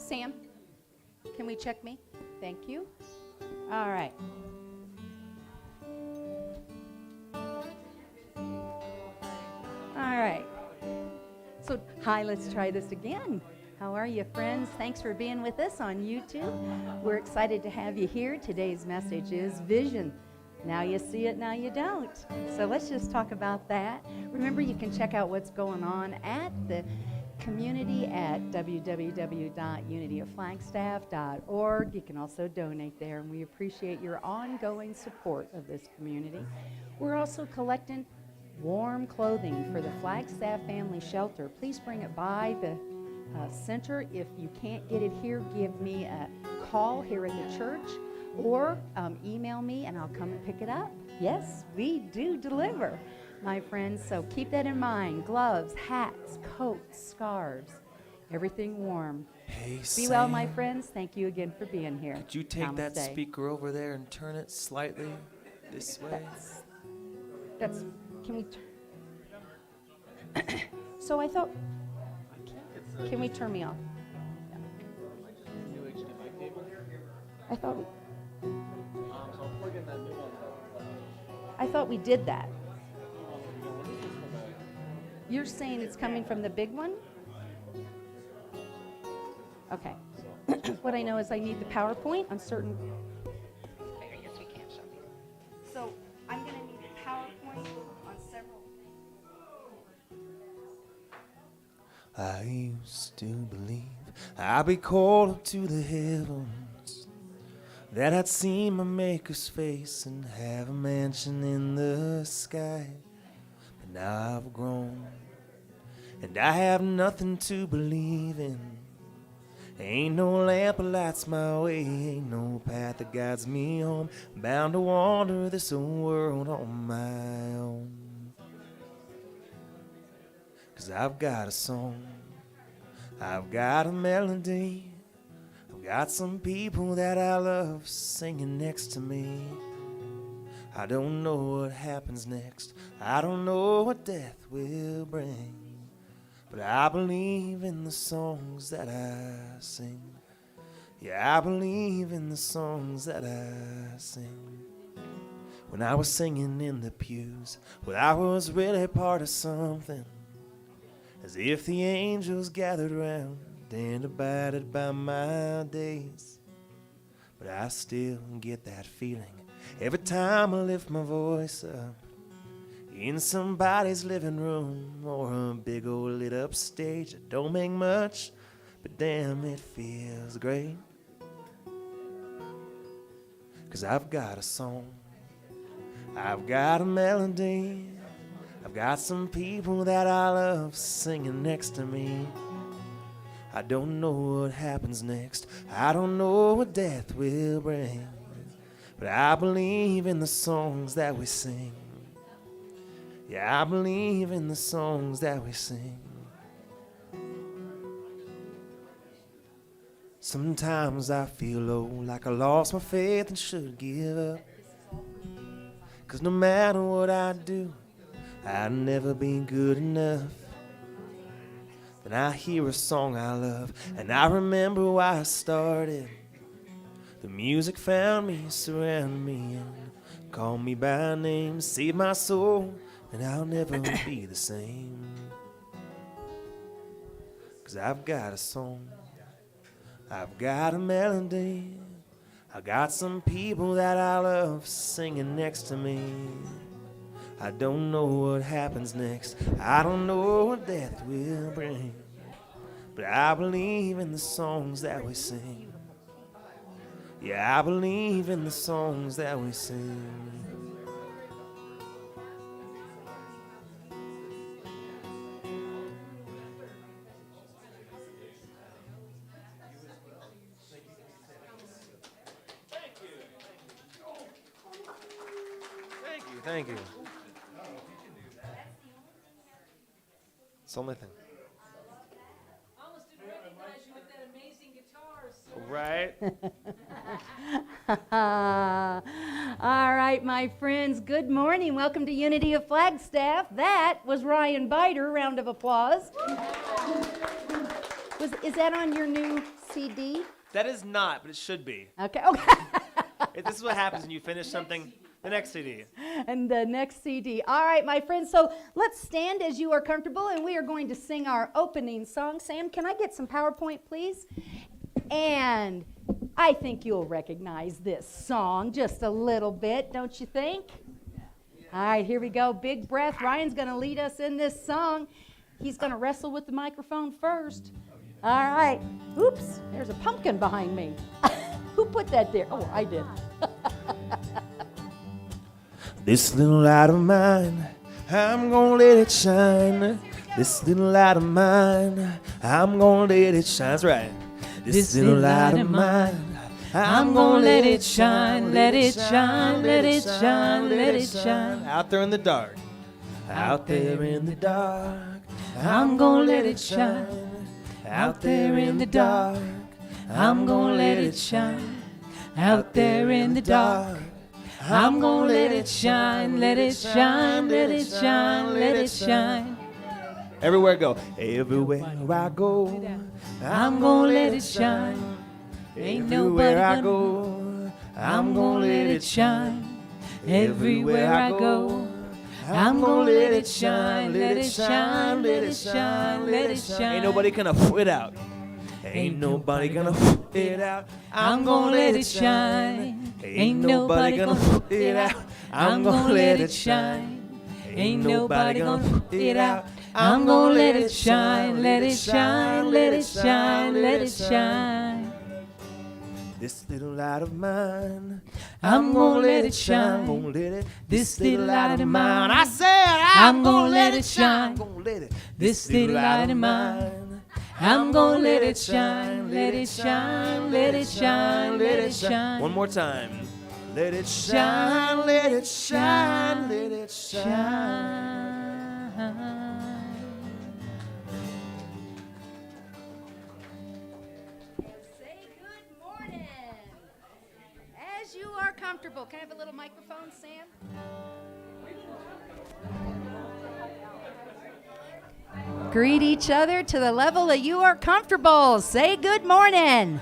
Sam, can we check me? Thank you. All right. All right. So, hi, let's try this again. How are you, friends? Thanks for being with us on YouTube. We're excited to have you here. Today's message is vision. Now you see it, now you don't. So let's just talk about that. Remember, you can check out what's going on at the community at www.unityofflagstaff.org. You can also donate there, and we appreciate your ongoing support of this community. We're also collecting warm clothing for the Flagstaff Family Shelter. Please bring it by the center. If you can't get it here, give me a call here at the church, or email me and I'll come and pick it up. Yes, we do deliver, my friends, so keep that in mind. Gloves, hats, coats, scarves, everything warm. Hey, Be Sam, well, my friends. Thank you again for being here. could you take Namaste. that speaker over there and turn it slightly this way? That's can we so I thought, can we turn me off? I thought we did that. You're saying it's coming from the big one? Okay. What I know is I need the PowerPoint on certain. I guess we can't show you. So I'm going to need the PowerPoint on several. I used to believe I'd be called up to the heavens, that I'd see my Maker's face and have a mansion in the sky. But now I've grown, and I have nothing to believe in. Ain't no lamp that lights my way, ain't no path that guides me home. Bound to wander this old world on my own. 'Cause I've got a song, I've got a melody, I've got some people that I love singing next to me. I don't know what happens next, I don't know what death will bring, but I believe in the songs that I sing. Yeah, I believe in the songs that I sing. When I was singing in the pews, well, I was really part of something, as if the angels gathered round and abided by my days. But I still get that feeling every time I lift my voice up in somebody's living room or a big old lit up stage that don't make much, but damn, it feels great. 'Cause I've got a song, I've got a melody, I've got some people that I love singing next to me. I don't know what happens next, I don't know what death will bring, but I believe in the songs that we sing. Yeah, I believe in the songs that we sing. Sometimes I feel low, like I lost my faith and should give up. 'Cause no matter what I do, I'd never be good enough. Then I hear a song I love, and I remember why I started. The music found me, surrounded me, and called me by name, saved my soul, and I'll never be the same. 'Cause I've got a song, I've got a melody, I got some people that I love singing next to me. I don't know what happens next, I don't know what death will bring, but I believe in the songs that we sing. Yeah, I believe in the songs that we sing. Thank you. It's the only thing. Almost didn't recognize you with that amazing guitar, sir. Right? All right, my friends, good morning. Welcome to Unity of Flagstaff. That was Ryan Biter. Round of applause. Is that on your new CD? That is not, but it should be. Okay. Okay. This is what happens when you finish something. The next CD. And the next CD. All right, my friends. So let's stand as you are comfortable, and we are going to sing our opening song. Sam, can I get some PowerPoint, please? And I think you'll recognize this song just a little bit, don't you think? All right, here we go. Big breath. Ryan's going to lead us in this song. He's going to wrestle with the microphone first. All right. Oops, there's a pumpkin behind me. Who put that there? Oh, I did. This little light of mine, I'm gonna let it shine. This little light of mine, I'm gonna let it shine. That's right. This little light of mine, I'm gonna let it shine, let it shine, let it shine, let it shine. Out there in the dark, out there in the dark, I'm gonna let it shine. Out there in the dark, I'm gonna let it shine. Out there in the dark, I'm gonna let it shine, let it shine, let it shine, let it shine. Everywhere I go, everywhere I go, I'm gonna let it shine. Ain't nobody I go, I'm gonna let it shine. Everywhere I go, I'm gonna let it shine, let it shine, let it shine, let it shine. Ain't nobody gonna put it out. Ain't nobody gonna put it out. I'm gonna let it shine. Ain't nobody gonna put it out. I'm gonna let it shine. Ain't nobody gonna put it out. I'm gonna let it shine, let it shine, let it shine, let it shine. This little light of mine, I'm gonna let it shine. Gonna let it. This little light of mine, I said I'm gonna let it shine. Gonna let it. This little light of mine, I'm gonna let it shine, let it shine, let it shine, let it shine. One more time. Let it shine, let it shine, let it shine. Say good morning. As you are comfortable. Can I have a little microphone, Sam? Greet each other to the level that you are comfortable. Say good morning.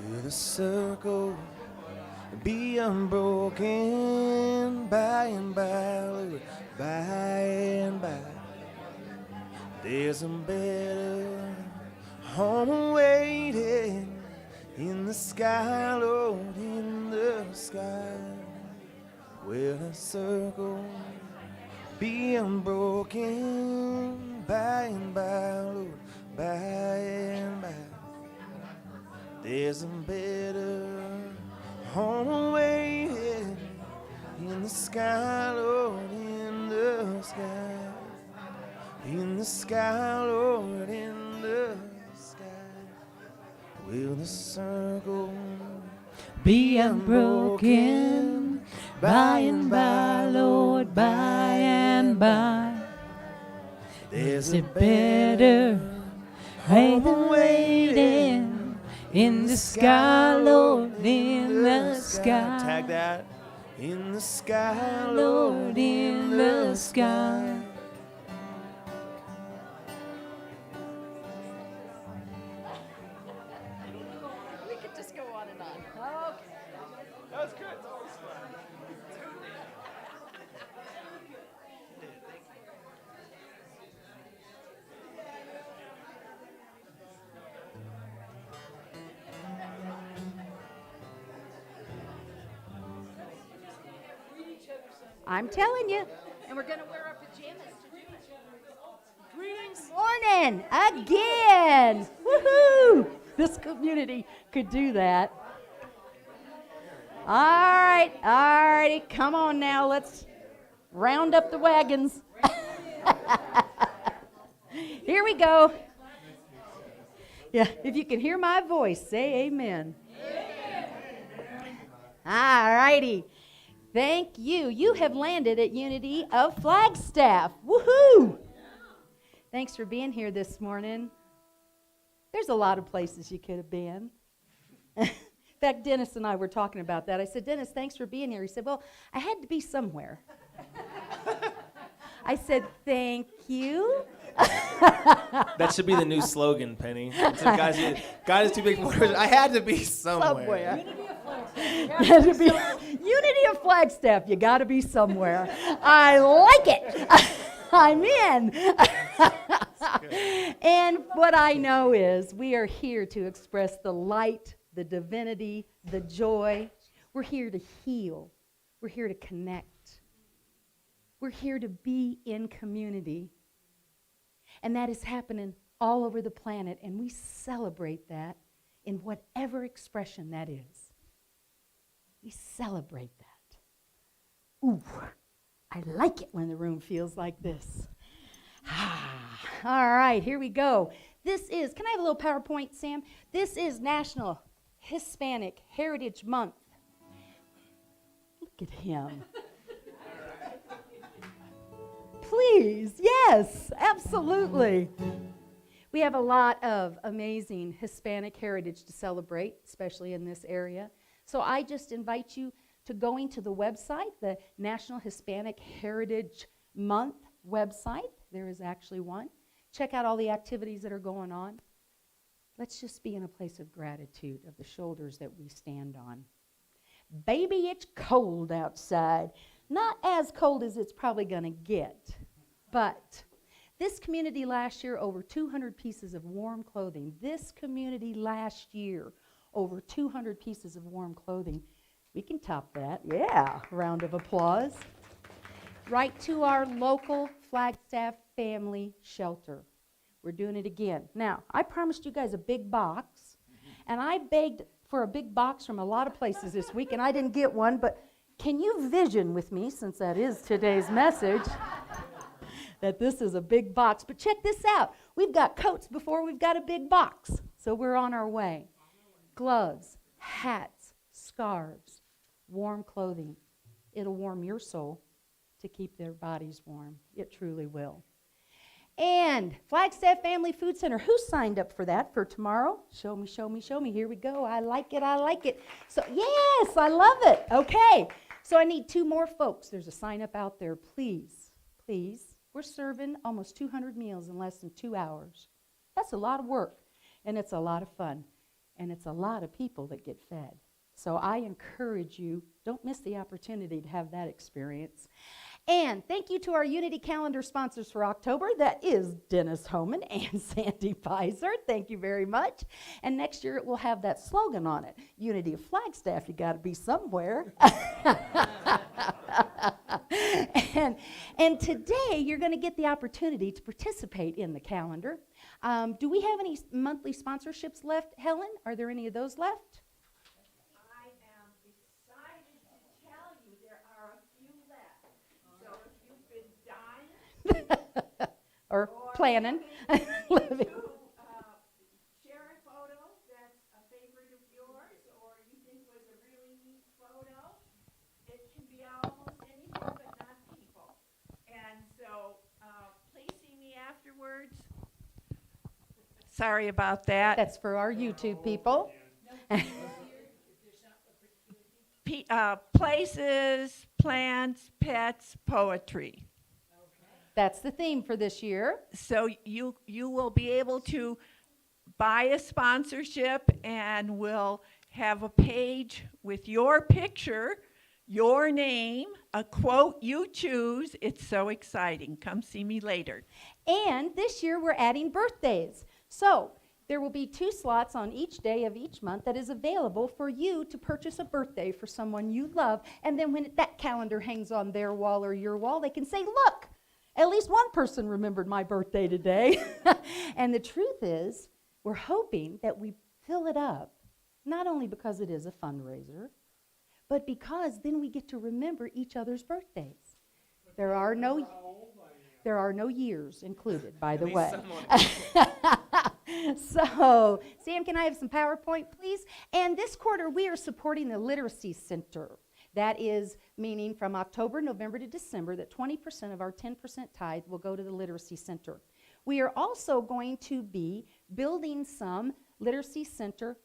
With a circle be unbroken by and by, Lord, by and by. There's a better home waiting in the sky, Lord, in the sky. Where the circle be unbroken by and by, Lord, by and by. There's a better home waiting in the sky, Lord, in the sky. In the sky, Lord, in the sky. Will the circle be unbroken by and by, Lord, by and by? There's a better home waiting in the sky, Lord, in the sky. Tag that. In the sky, Lord, in the sky. We could just go on and on. Okay. That was good. It's always fun. I'm telling you. And we're going to wear our pajamas to do it. Greetings. Morning again. Woohoo! This community could do that. All righty. Come on now. Let's round up the wagons. Here we go. Yeah, if you can hear my voice, say amen. All righty. Thank you. You have landed at Unity of Flagstaff. Woohoo! Thanks for being here this morning. There's a lot of places you could have been. In fact, Dennis and I were talking about that. I said, Dennis, thanks for being here. He said, well, I had to be somewhere. I said, thank you. That should be the new slogan, Penny. So God is too big for words. I had to be somewhere. Unity of Flagstaff, you got to be somewhere. I like it. I'm in. And what I know is we are here to express the light, the divinity, the joy. We're here to heal. We're here to connect. We're here to be in community. And that is happening all over the planet, and we celebrate that in whatever expression that is. We celebrate that. Ooh, I like it when the room feels like this. All right, here we go. This is, can I have a little PowerPoint, Sam? This is National Hispanic Heritage Month. Look at him. Please, yes, absolutely. We have a lot of amazing Hispanic heritage to celebrate, especially in this area. So I just invite you to going to the website, the National Hispanic Heritage Month website. There is actually one. Check out all the activities that are going on. Let's just be in a place of gratitude of the shoulders that we stand on. Baby, it's cold outside. Not as cold as it's probably going to get, but this community last year, over 200 pieces of warm clothing. This community last year, over 200 pieces of warm clothing. We can top that. Yeah, round of applause. Right to our local Flagstaff Family Shelter. We're doing it again. Now, I promised you guys a big box, and I begged for a big box from a lot of places this week, and I didn't get one, but can you vision with me, since that is today's message, that this is a big box? But check this out. We've got coats before we've got a big box, so we're on our way. Gloves, hats, scarves, warm clothing. It'll warm your soul to keep their bodies warm. It truly will. And Flagstaff Family Food Center, who signed up for that for tomorrow? Show me, show me, show me. Here we go. I like it, I like it. So, yes, I love it. Okay, so I need 2 more folks. There's a sign up out there. Please, please. We're serving almost 200 meals in less than 2 hours. That's a lot of work, and it's a lot of fun, and it's a lot of people that get fed. So I encourage you, don't miss the opportunity to have that experience. And thank you to our Unity Calendar sponsors for October. That is Dennis Homan and Sandy Pizer. Thank you very much. And next year it will have that slogan on it. Unity of Flagstaff, you got to be somewhere. And today you're going to get the opportunity to participate in the calendar. Do we have any monthly sponsorships left, Helen? Are there any of those left? or planning. Share a photo that's a favorite of yours or you think was a really neat photo. It can be almost anything but not people. And so please see me afterwards. Sorry about that. That's for our YouTube people. Places, plants, pets, poetry. That's the theme for this year. So you will be able to buy a sponsorship and we'll have a page with your picture, your name, a quote you choose. It's so exciting. Come see me later. And this year we're adding birthdays. So there will be 2 slots on each day of each month that is available for you to purchase a birthday for someone you love. And then when that calendar hangs on their wall or your wall, they can say, look, at least one person remembered my birthday today. And the truth is, we're hoping that we fill it up, not only because it is a fundraiser, but because then we get to remember each other's birthdays. There are no years included, by the way. So, Sam, can I have some PowerPoint, please? And this quarter, we are supporting the Literacy Center. That is meaning from October, November to December that 20% of our 10% tithe will go to the Literacy Center. We are also going to be building some Literacy Center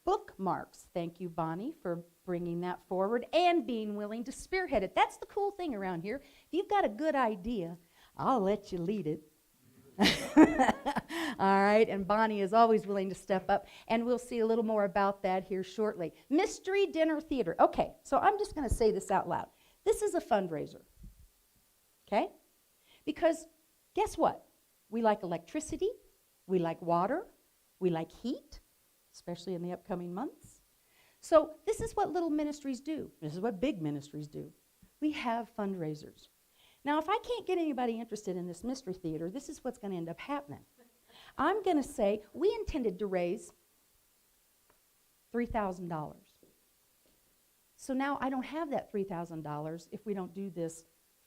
bookmarks. Thank you, Bonnie, for bringing that forward and being willing to spearhead it. That's the cool thing around here. If you've got a good idea, I'll let you lead it. All right, and Bonnie is always willing to step up, and we'll see a little more about that here shortly. Mystery Dinner Theater. Okay, so I'm just going to say this out loud. This is a fundraiser, okay? Because guess what? We like electricity, we like water, we like heat, especially in the upcoming months. So this is what little ministries do. This is what big ministries do. We have fundraisers. Now, if I can't get anybody interested in this mystery theater, this is what's going to end up happening. I'm going to say we intended to raise $3,000. So now I don't have that $3,000 if we don't do this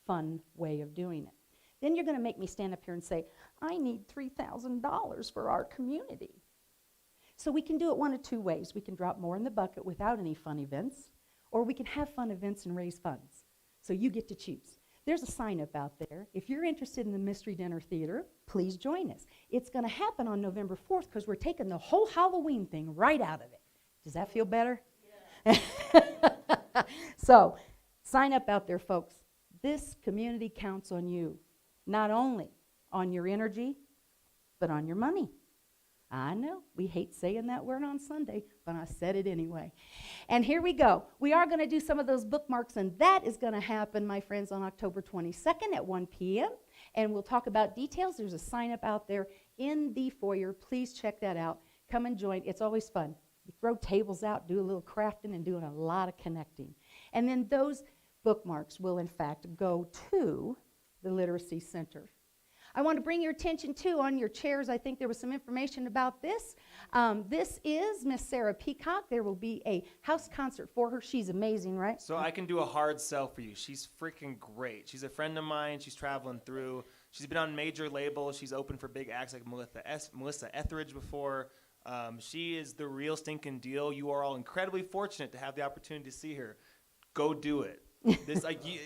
fun way of doing it. Then you're going to make me stand up here and say, I need $3,000 for our community. So we can do it one of two ways. We can drop more in the bucket without any fun events, or we can have fun events and raise funds. So you get to choose. There's a sign up out there. If you're interested in the Mystery Dinner Theater, please join us. It's going to happen on November 4th because we're taking the whole Halloween thing right out of it. Does that feel better? Yeah. So sign up out there, folks. This community counts on you, not only on your energy, but on your money. I know, we hate saying that word on Sunday, but I said it anyway. And here we go. We are going to do some of those bookmarks, and that is going to happen, my friends, on October 22nd at 1 p.m. And we'll talk about details. There's a sign-up out there in the foyer. Please check that out. Come and join. It's always fun. You throw tables out, do a little crafting, and doing a lot of connecting. And then those bookmarks will, in fact, go to the Literacy Center. I want to bring your attention, too, on your chairs. I think there was some information about this. This is Miss Sarah Peacock. There will be a house concert for her. She's amazing, right? So I can do a hard sell for you. She's freaking great. She's a friend of mine. She's traveling through. She's been on major labels. She's opened for big acts like Melissa Etheridge before. She is the real stinking deal. You are all incredibly fortunate to have the opportunity to see her. Go do it.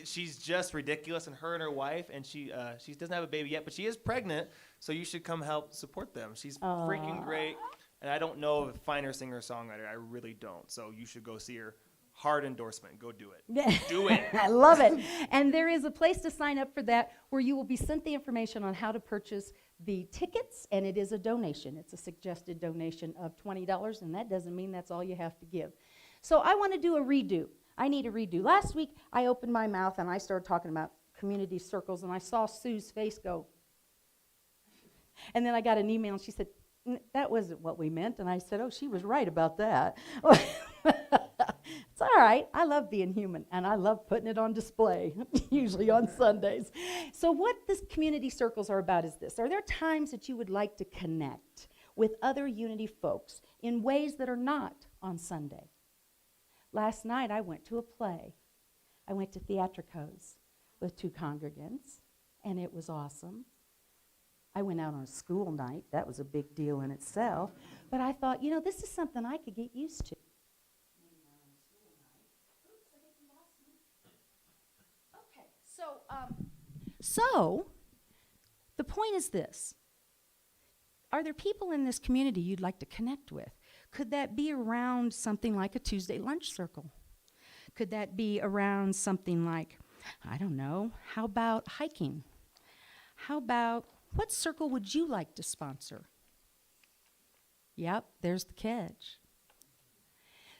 She's just ridiculous, and her and her wife, and she doesn't have a baby yet, but she is pregnant, so you should come help support them. She's freaking great, and I don't know of a finer singer-songwriter. I really don't, so you should go see her. Hard endorsement. Go do it. Do it. I love it. And there is a place to sign up for that where you will be sent the information on how to purchase the tickets, and it is a donation. It's a suggested donation of $20, and that doesn't mean that's all you have to give. So I want to do a redo. I need a redo. Last week, I opened my mouth and I started talking about community circles, and I saw Sue's face go. And then I got an email, and she said, that wasn't what we meant. And I said, oh, she was right about that. It's all right. I love being human, and I love putting it on display, usually on Sundays. So what these community circles are about is this. Are there times that you would like to connect with other Unity folks in ways that are not on Sunday? Last night, I went to a play. I went to Theatricos with 2 congregants, and it was awesome. I went out on a school night. That was a big deal in itself. But I thought, this is something I could get used to. Okay, so the point is this. Are there people in this community you'd like to connect with? Could that be around something like a Tuesday lunch circle? Could that be around something like, I don't know, how about hiking? How about, what circle would you like to sponsor? Yep, there's the catch.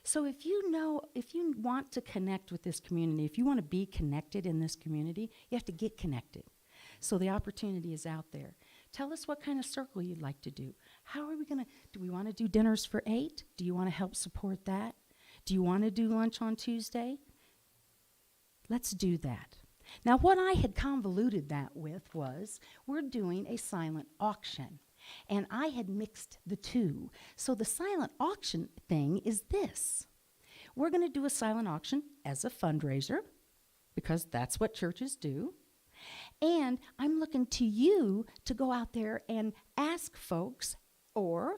So if you want to connect with this community, if you want to be connected in this community, you have to get connected. So the opportunity is out there. Tell us what kind of circle you'd like to do. How are we going to, do we want to do dinners for 8? Do you want to help support that? Do you want to do lunch on Tuesday? Let's do that. Now, what I had convoluted that with was we're doing a silent auction, and I had mixed the two. So the silent auction thing is this. We're going to do a silent auction as a fundraiser, because that's what churches do. And I'm looking to you to go out there and ask folks or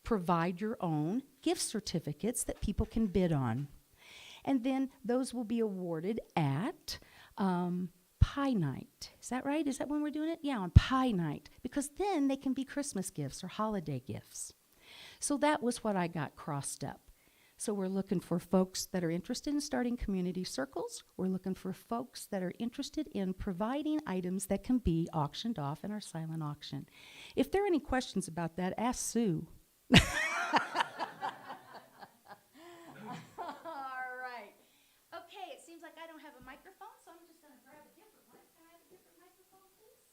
provide your own gift certificates that people can bid on. And then those will be awarded at Pie Night. Is that right? Is that when we're doing it? Yeah, on Pie Night. Because then they can be Christmas gifts or holiday gifts. So that was what I got crossed up. So we're looking for folks that are interested in starting community circles. We're looking for folks that are interested in providing items that can be auctioned off in our silent auction. If there are any questions about that, ask Sue. All right. Okay, it seems like I don't have a microphone, so I'm just going to grab a different one. Can I have a different microphone, please?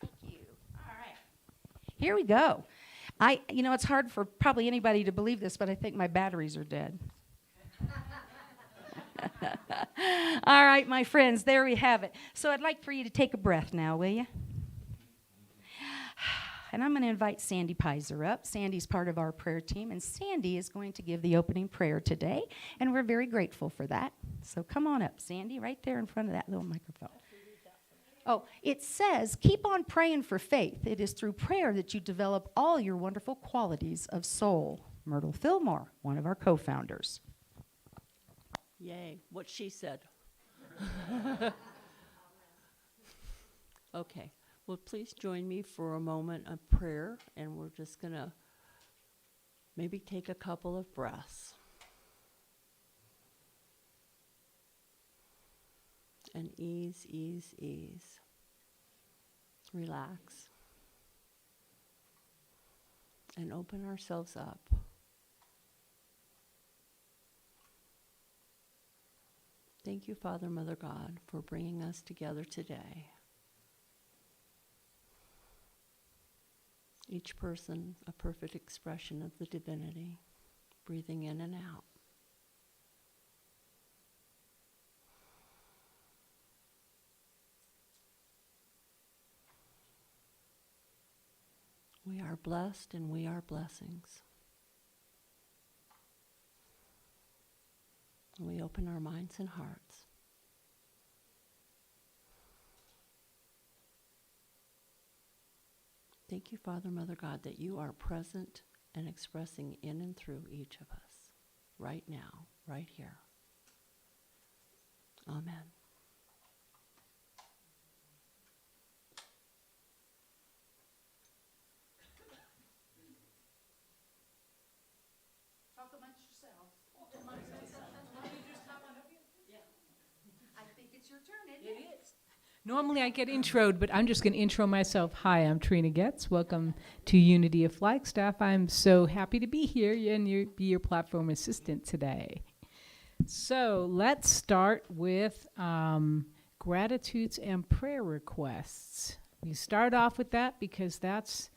Thank you. All right. Here we go. It's hard for probably anybody to believe this, but I think my batteries are dead. All right, my friends, there we have it. So I'd like for you to take a breath now, will you? And I'm going to invite Sandy Pizer up. Sandy's part of our prayer team, and Sandy is going to give the opening prayer today, and we're very grateful for that. So come on up, Sandy, right there in front of that little microphone. Oh, it says, keep on praying for faith. It is through prayer that you develop all your wonderful qualities of soul. Myrtle Fillmore, one of our co-founders. Yay, what she said. Okay, well, please join me for a moment of prayer, and we're just going to maybe take a couple of breaths. And ease, ease, ease. Relax. And open ourselves up. Thank you, Father, Mother, God, for bringing us together today. Each person a perfect expression of the divinity, breathing in and out. We are blessed and we are blessings. We open our minds and hearts. Thank you, Father, Mother, God, that you are present and expressing in and through each of us, right now, right here. Amen. Talk amongst yourselves. I think it's your turn, isn't it? It is. Normally I get introed, but I'm just going to intro myself. Hi, I'm Trina Getz. Welcome to Unity of Flagstaff. I'm so happy to be here and be your platform assistant today. So let's start with gratitudes and prayer requests. We start off with that because that's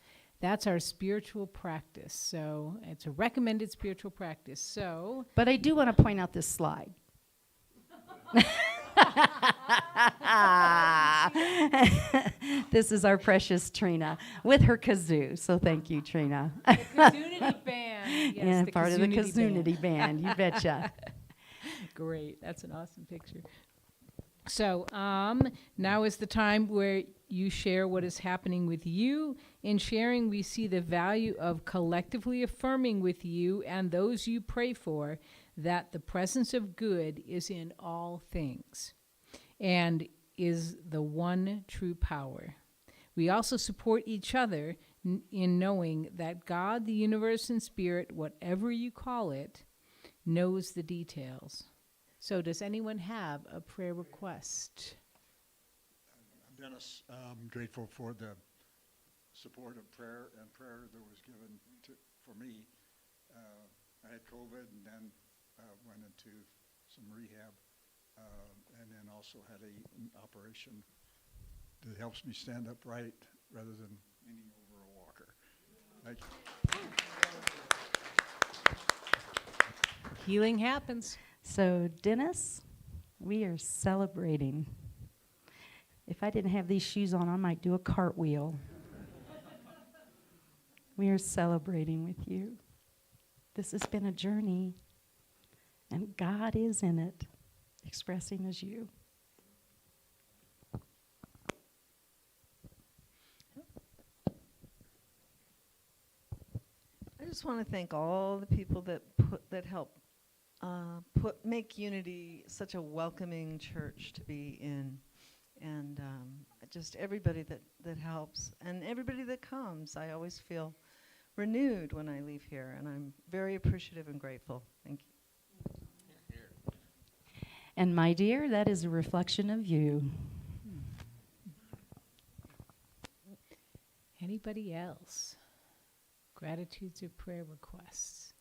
our spiritual practice. So it's a recommended spiritual practice. So, But I do want to point out this slide. This is our precious Trina with her kazoo. So thank you, Trina. Kazunity band. Yes, Yeah, part of the Kazunity Kazunity band. You betcha. Great. That's an awesome picture. So now is the time where you share what is happening with you. In sharing, we see the value of collectively affirming with you and those you pray for that the presence of good is in all things and is the one true power. We also support each other in knowing that God, the universe, and spirit, whatever you call it, knows the details. So does anyone have a prayer request? I'm Dennis. I'm grateful for the support of prayer that was given for me. I had COVID and then went into some rehab and then also had an operation that helps me stand upright rather than leaning over a walker. Thank you. Healing happens. So, Dennis, we are celebrating. If I didn't have these shoes on, I might do a cartwheel. We are celebrating with you. This has been a journey, and God is in it, expressing as you. I just want to thank all the people that help make Unity such a welcoming church to be in, and just everybody that helps and everybody that comes. I always feel renewed when I leave here, and I'm very appreciative and grateful. Thank you. And my dear, that is a reflection of you. Anybody else? Gratitudes or prayer requests?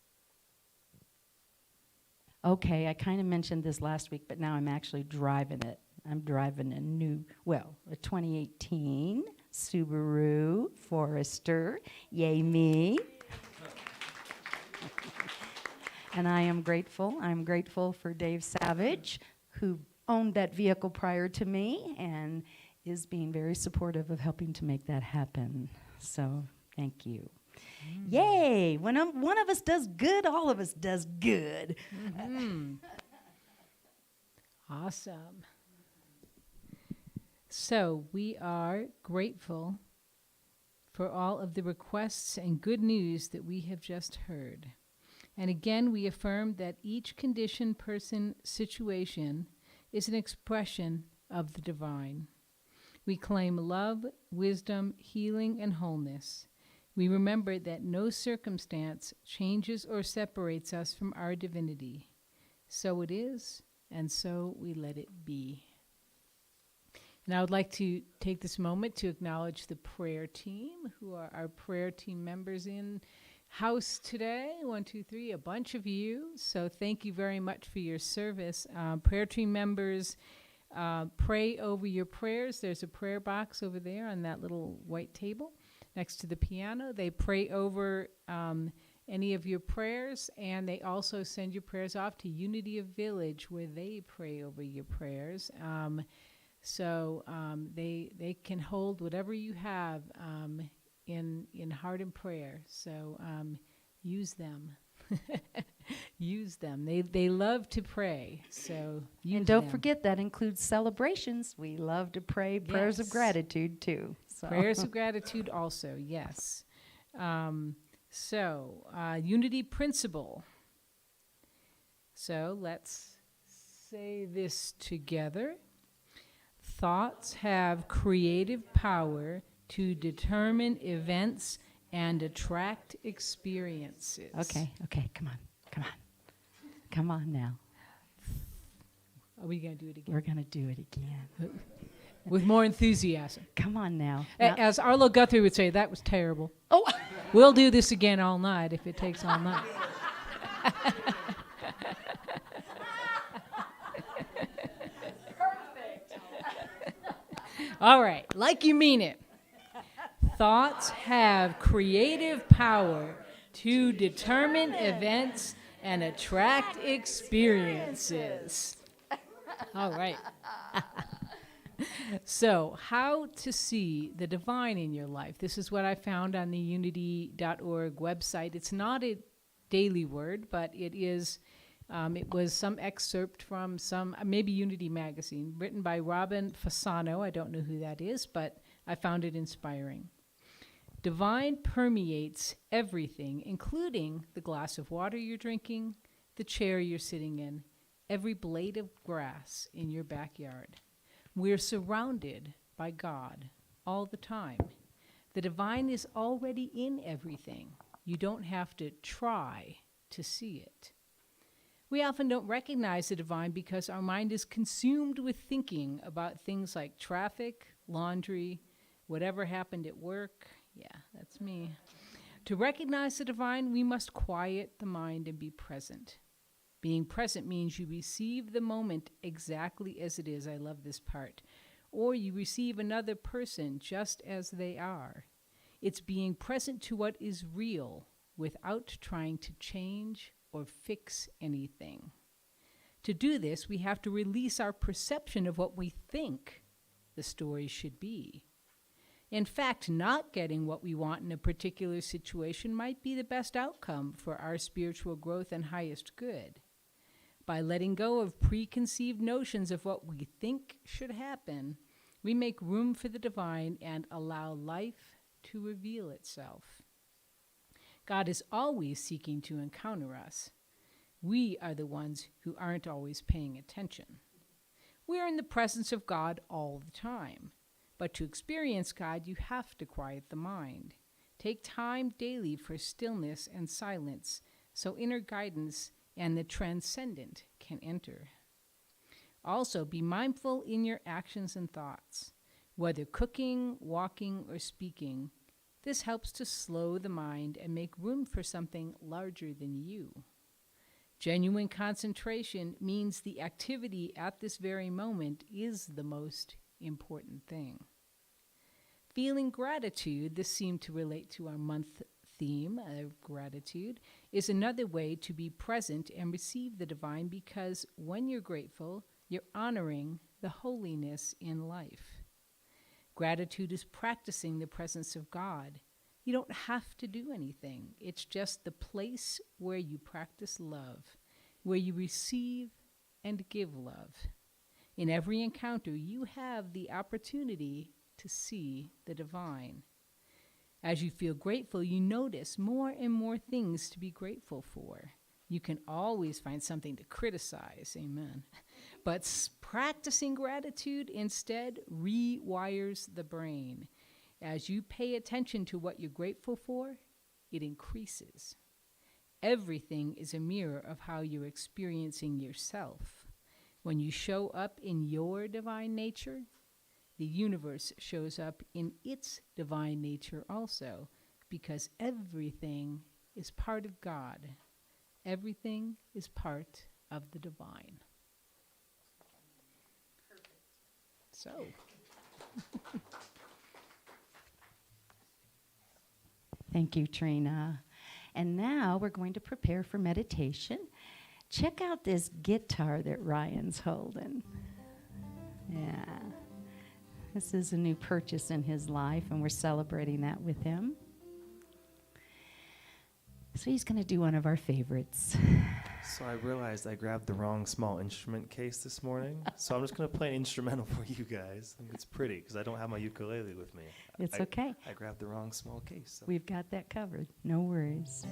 Okay, I kind of mentioned this last week, but now I'm actually driving it. I'm driving a 2018 Subaru Forester. Yay me. And I am grateful. I'm grateful for Dave Savage, who owned that vehicle prior to me and is being very supportive of helping to make that happen. So thank you. Yay! When one of us does good, all of us does good. Awesome. So we are grateful for all of the requests and good news that we have just heard. And again, we affirm that each condition, person, situation is an expression of the divine. We claim love, wisdom, healing, and wholeness. We remember that no circumstance changes or separates us from our divinity. So it is, and so we let it be. And I would like to take this moment to acknowledge the prayer team, who are our prayer team members in house today. 1, 2, 3, a bunch of you. So thank you very much for your service. Prayer team members, pray over your prayers. There's a prayer box over there on that little white table next to the piano. They pray over any of your prayers, and they also send your prayers off to Unity of Village, where they pray over your prayers. So they can hold whatever you have in heart and prayer. So use them. Use them. They love to pray. So use And don't them. forget that includes celebrations. We love to pray prayers of Yes. gratitude too. So. Prayers of gratitude also, yes. Unity principle. So let's say this together. Thoughts have creative power to determine events and attract experiences. Okay, come on now. Are we going to do it again? We're gonna do it again. With more enthusiasm. Come on now. As Arlo Guthrie would say, that was terrible. Oh, We'll do this again all night if it takes all night. All right, like you mean it. Thoughts have creative power to determine events and attract experiences. All right. So, how to see the divine in your life. This is what I found on the unity.org website. It's not a daily word, but it is. It was some excerpt from maybe Unity magazine, written by Robin Fasano. I don't know who that is, but I found it inspiring. Divine permeates everything, including the glass of water you're drinking, the chair you're sitting in, every blade of grass in your backyard. We're surrounded by God all the time. The divine is already in everything. You don't have to try to see it. We often don't recognize the divine because our mind is consumed with thinking about things like traffic, laundry, whatever happened at work. Yeah, that's me. To recognize the divine, we must quiet the mind and be present. Being present means you receive the moment exactly as it is. I love this part. Or you receive another person just as they are. It's being present to what is real without trying to change or fix anything. To do this, we have to release our perception of what we think the story should be. In fact, not getting what we want in a particular situation might be the best outcome for our spiritual growth and highest good. By letting go of preconceived notions of what we think should happen, we make room for the divine and allow life to reveal itself. God is always seeking to encounter us. We are the ones who aren't always paying attention. We are in the presence of God all the time. But to experience God, you have to quiet the mind. Take time daily for stillness and silence so inner guidance and the transcendent can enter. Also, be mindful in your actions and thoughts. Whether cooking, walking, or speaking, this helps to slow the mind and make room for something larger than you. Genuine concentration means the activity at this very moment is the most important thing. Feeling gratitude, this seemed to relate to our month theme of gratitude, is another way to be present and receive the divine, because when you're grateful, you're honoring the holiness in life. Gratitude is practicing the presence of God. You don't have to do anything. It's just the place where you practice love, where you receive and give love. In every encounter, you have the opportunity to see the divine. As you feel grateful, you notice more and more things to be grateful for. You can always find something to criticize, amen. But practicing gratitude instead rewires the brain. As you pay attention to what you're grateful for, it increases. Everything is a mirror of how you're experiencing yourself. When you show up in your divine nature, the universe shows up in its divine nature also, because everything is part of God. Everything is part of the divine. So, Thank you, Trina. And now we're going to prepare for meditation. Check out this guitar that Ryan's holding. Yeah. This is a new purchase in his life, and we're celebrating that with him. So he's going to do one of our favorites. So I realized I grabbed the wrong small instrument case this morning. So I'm just going to play an instrumental for you guys. I think it's pretty because I don't have my ukulele with me. It's okay. I grabbed the wrong small case. So. We've got that covered. No worries.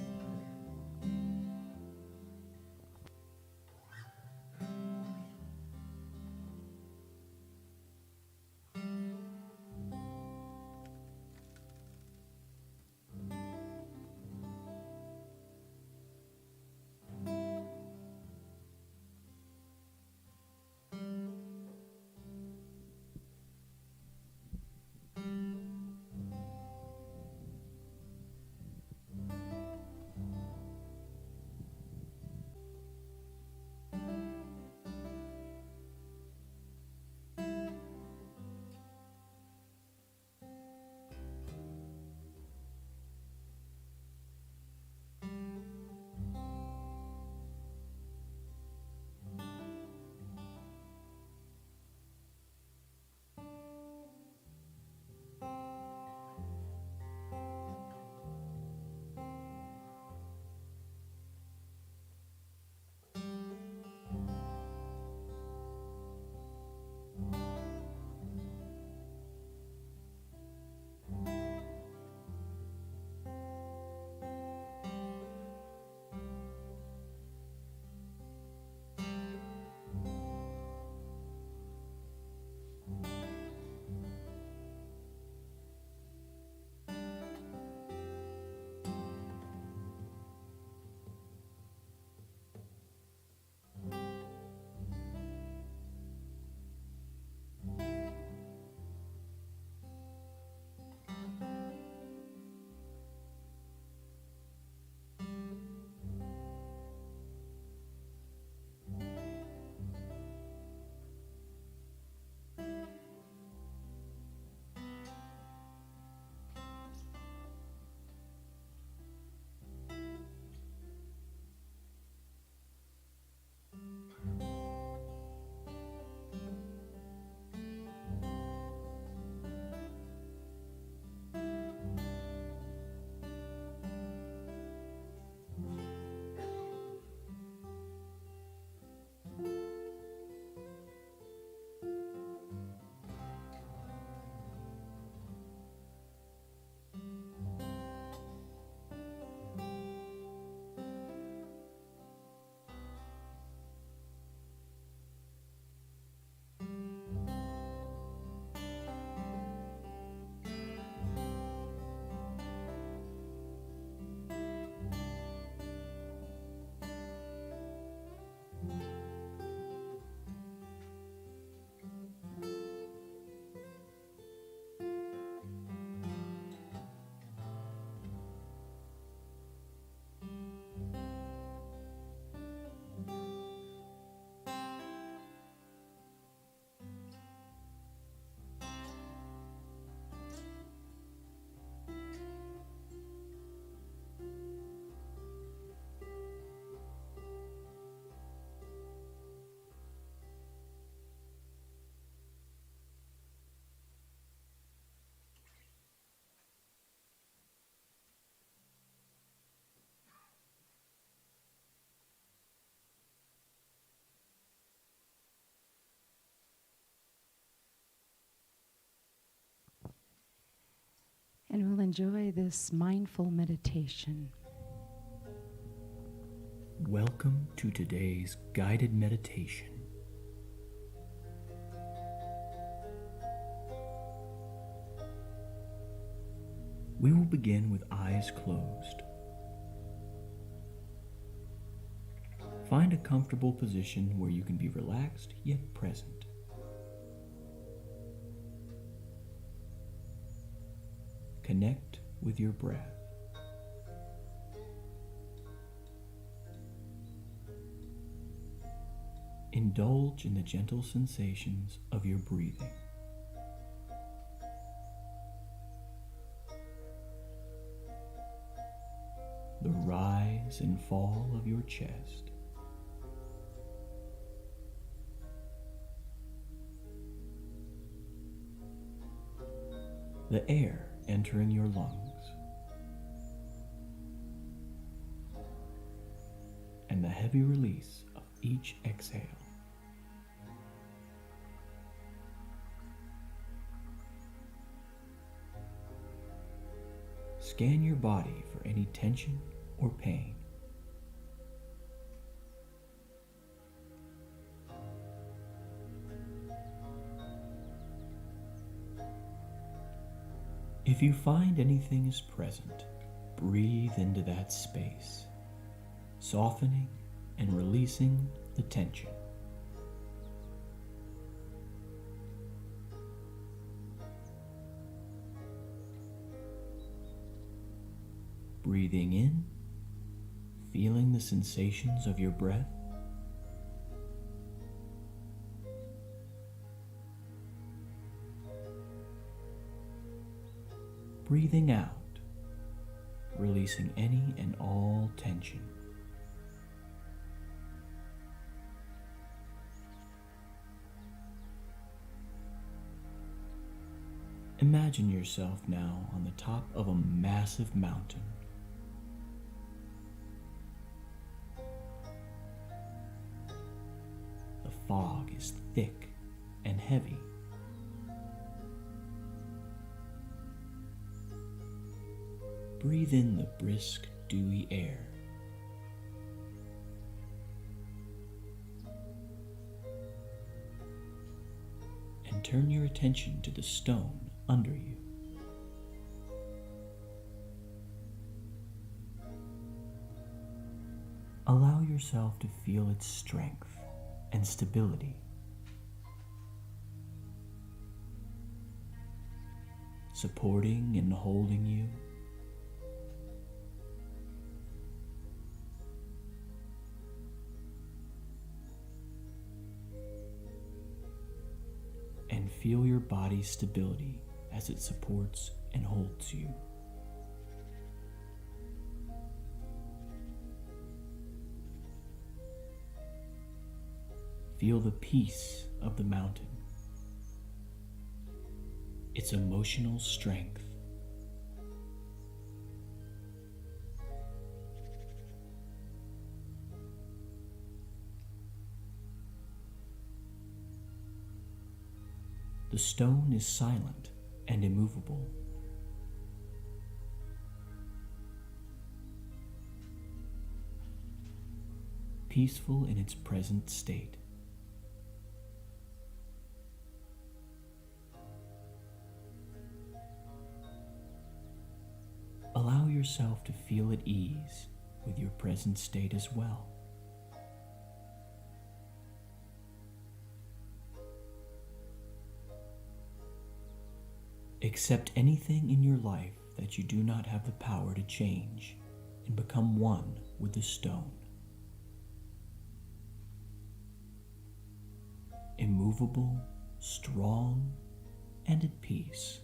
enjoy this mindful meditation. Welcome to today's guided meditation. We will begin with eyes closed. Find a comfortable position where you can be relaxed yet present. Connect with your breath. Indulge in the gentle sensations of your breathing. The rise and fall of your chest. The air entering your lungs. And the heavy release of each exhale. Scan your body for any tension or pain. If you find anything is present, breathe into that space, softening and releasing the tension. Breathing in, feeling the sensations of your breath. Breathing out, releasing any and all tension. Imagine yourself now on the top of a massive mountain. The fog is thick and heavy. Breathe in the brisk, dewy air. And turn your attention to the stone under you. Allow yourself to feel its strength and stability. Supporting and holding you. And feel your body's stability as it supports and holds you. Feel the peace of the mountain, its emotional strength. The stone is silent and immovable. Peaceful in its present state. Allow yourself to feel at ease with your present state as well. Accept anything in your life that you do not have the power to change and become one with the stone. Immovable, strong, and at peace.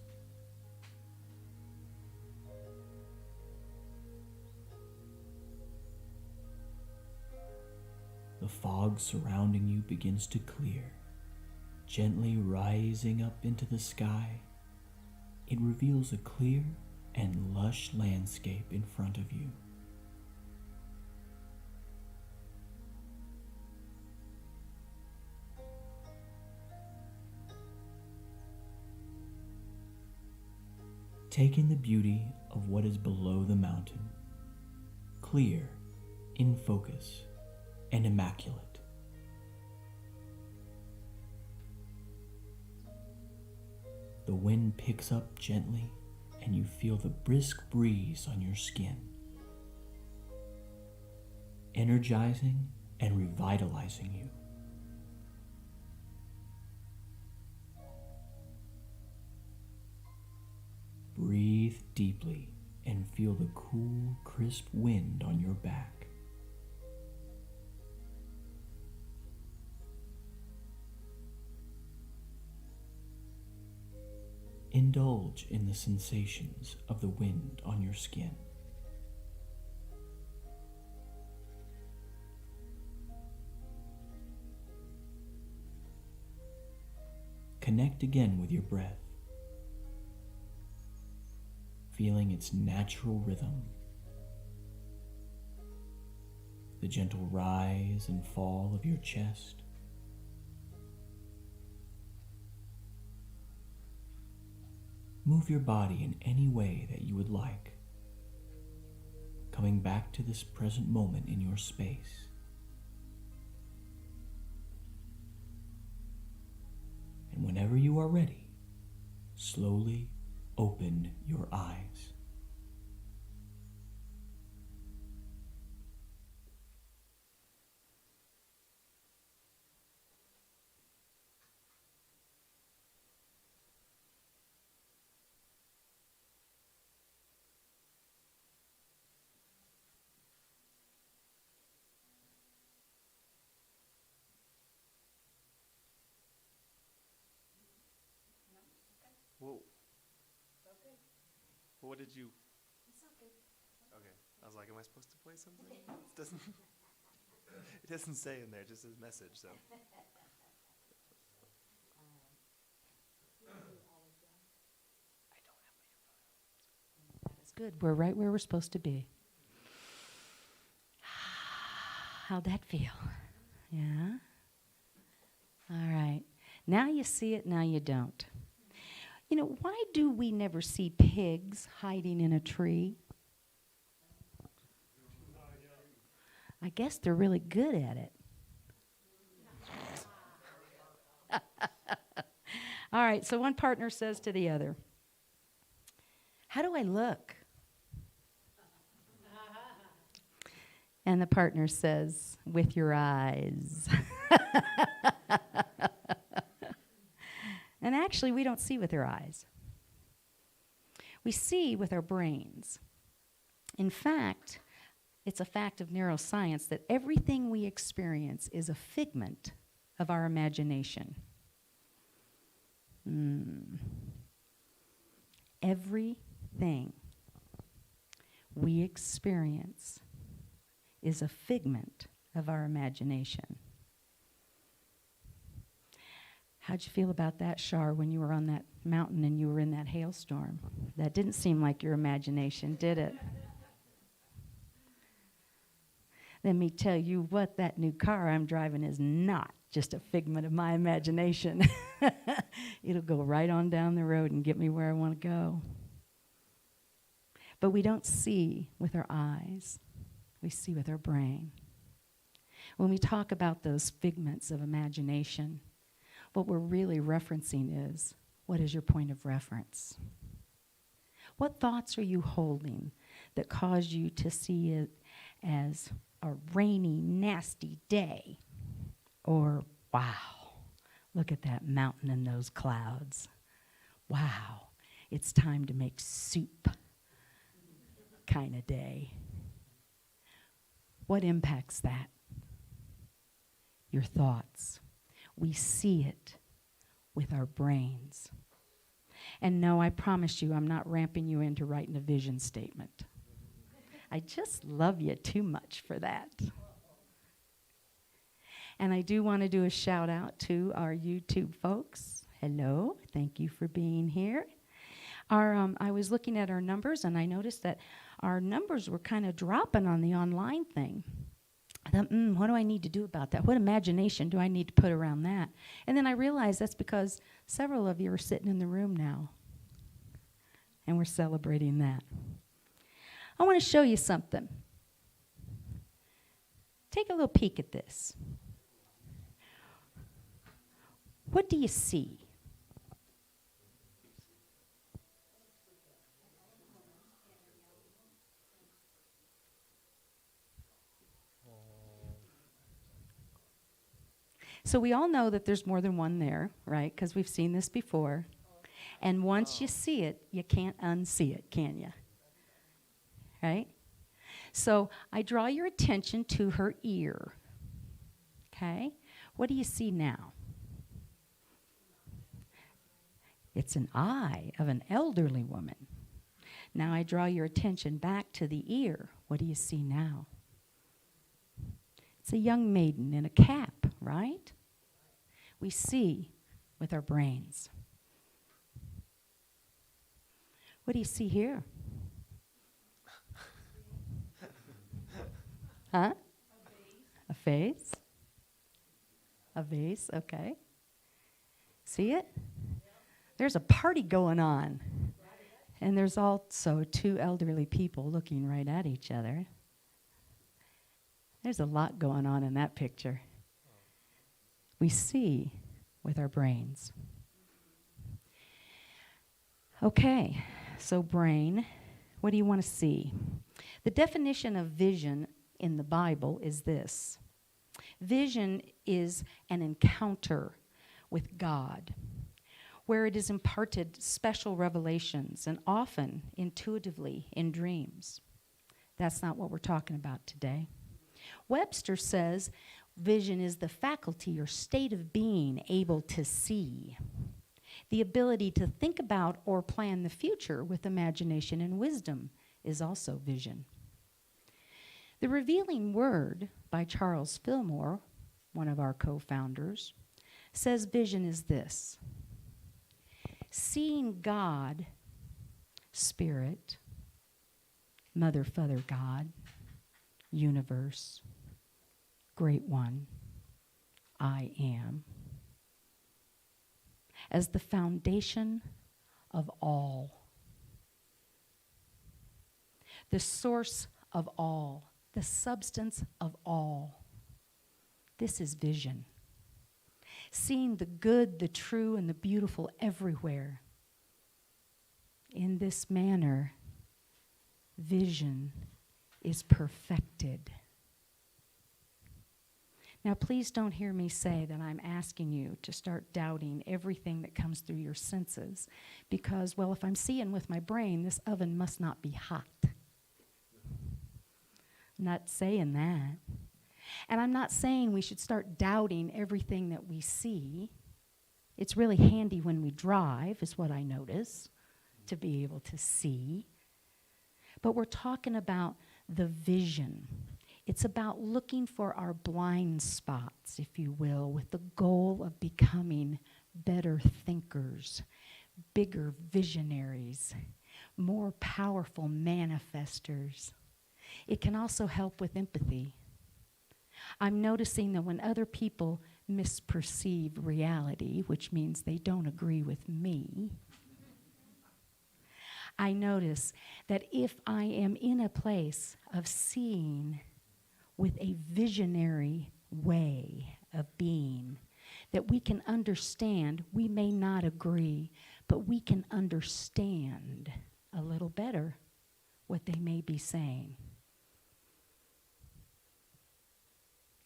The fog surrounding you begins to clear, gently rising up into the sky. It reveals a clear and lush landscape in front of you. Take in the beauty of what is below the mountain, clear, in focus, and immaculate. The wind picks up gently, and you feel the brisk breeze on your skin, energizing and revitalizing you. Breathe deeply and feel the cool, crisp wind on your back. Indulge in the sensations of the wind on your skin. Connect again with your breath, feeling its natural rhythm, the gentle rise and fall of your chest, move your body in any way that you would like, coming back to this present moment in your space. And whenever you are ready, slowly open your eyes. Whoa. What did you? Okay. I was like, am I supposed to play something? It doesn't. It doesn't say in there. It just says message. So. That's good. We're right where we're supposed to be. How'd that feel? Yeah? All right. Now you see it, now you don't. You know, why do we never see pigs hiding in a tree? I guess they're really good at it. All right, so one partner says to the other, "How do I look?" And the partner says, "With your eyes." And actually, we don't see with our eyes. We see with our brains. In fact, it's a fact of neuroscience that everything we experience is a figment of our imagination. Everything we experience is a figment of our imagination. How'd you feel about that, Shar, when you were on that mountain and you were in that hailstorm? That didn't seem like your imagination, did it? Let me tell you what, that new car I'm driving is not just a figment of my imagination. It'll go right on down the road and get me where I want to go. But we don't see with our eyes. We see with our brain. When we talk about those figments of imagination, what we're really referencing is, what is your point of reference? What thoughts are you holding that cause you to see it as a rainy, nasty day? Or, wow, look at that mountain and those clouds. Wow, it's time to make soup kind of day. What impacts that? Your thoughts. We see it with our brains. And no, I promise you, I'm not ramping you into writing a vision statement. I just love you too much for that. And I do want to do a shout out to our YouTube folks. Hello, thank you for being here. I was looking at our numbers and I noticed that our numbers were kind of dropping on the online thing. I thought, what do I need to do about that? What imagination do I need to put around that? And then I realized that's because several of you are sitting in the room now. and we're celebrating that. I want to show you something. Take a little peek at this. What do you see? So we all know that there's more than one there, right? Because we've seen this before. And once you see it, you can't unsee it, can you? Right? So I draw your attention to her ear. Okay? What do you see now? It's an eye of an elderly woman. Now I draw your attention back to the ear. What do you see now? It's a young maiden in a cap, right? We see with our brains. What do you see here? Huh? A vase. A vase, okay. See it? There's a party going on. And there's also two elderly people looking right at each other. There's a lot going on in that picture. We see with our brains. Okay, so brain, what do you want to see? The definition of vision in the Bible is this. Vision is an encounter with God, where it is imparted special revelations and often intuitively in dreams. That's not what we're talking about today. Webster says vision is the faculty or state of being able to see, the ability to think about or plan the future with imagination and wisdom is also vision. The Revealing Word by Charles Fillmore, one of our co-founders, says vision is this: seeing God, Spirit, Mother, Father, God, universe, Great One, I am, as the foundation of all, the source of all, the substance of all. This is vision. Seeing the good, the true, and the beautiful everywhere. In this manner, vision is perfected. Now, please don't hear me say that I'm asking you to start doubting everything that comes through your senses, because, well, if I'm seeing with my brain, this oven must not be hot. I'm not saying that. And I'm not saying we should start doubting everything that we see. It's really handy when we drive, is what I notice, to be able to see. But we're talking about the vision. It's about looking for our blind spots, if you will, with the goal of becoming better thinkers, bigger visionaries, more powerful manifestors. It can also help with empathy. I'm noticing that when other people misperceive reality, which means they don't agree with me, I notice that if I am in a place of seeing with a visionary way of being, that we can understand, we may not agree, but we can understand a little better what they may be saying.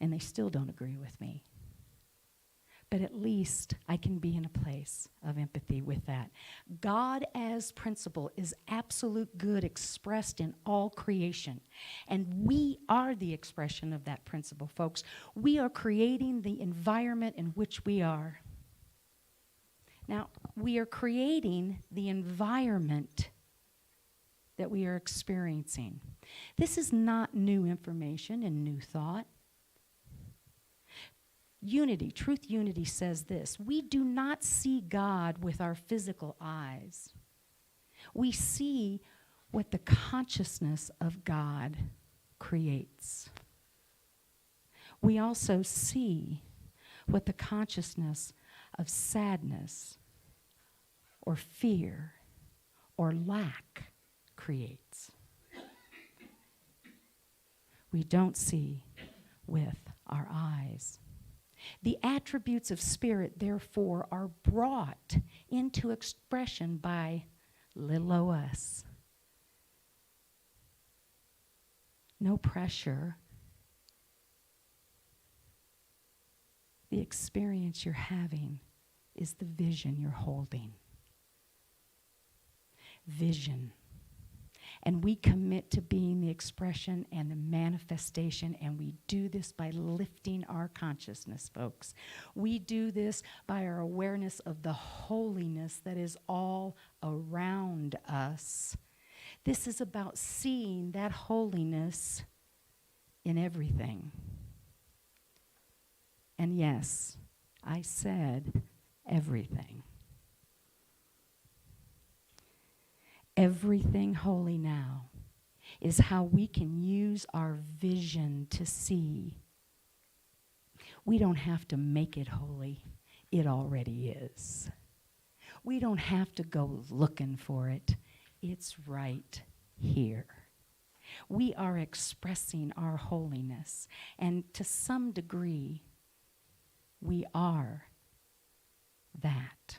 And they still don't agree with me. But at least I can be in a place of empathy with that. God as principle is absolute good expressed in all creation. And we are the expression of that principle, folks. We are creating the environment in which we are. Now, we are creating the environment that we are experiencing. This is not new information and new thought. Unity, Truth Unity says this: we do not see God with our physical eyes. We see what the consciousness of God creates. We also see what the consciousness of sadness or fear or lack creates. We don't see with our eyes. The attributes of spirit, therefore, are brought into expression by little o' us. No pressure. The experience you're having is the vision you're holding. Vision. And we commit to being the expression and the manifestation, and we do this by lifting our consciousness, folks. We do this by our awareness of the holiness that is all around us. This is about seeing that holiness in everything. And yes, I said everything. Everything holy now is how we can use our vision to see. We don't have to make it holy. It already is. We don't have to go looking for it. It's right here. We are expressing our holiness, and to some degree, we are that.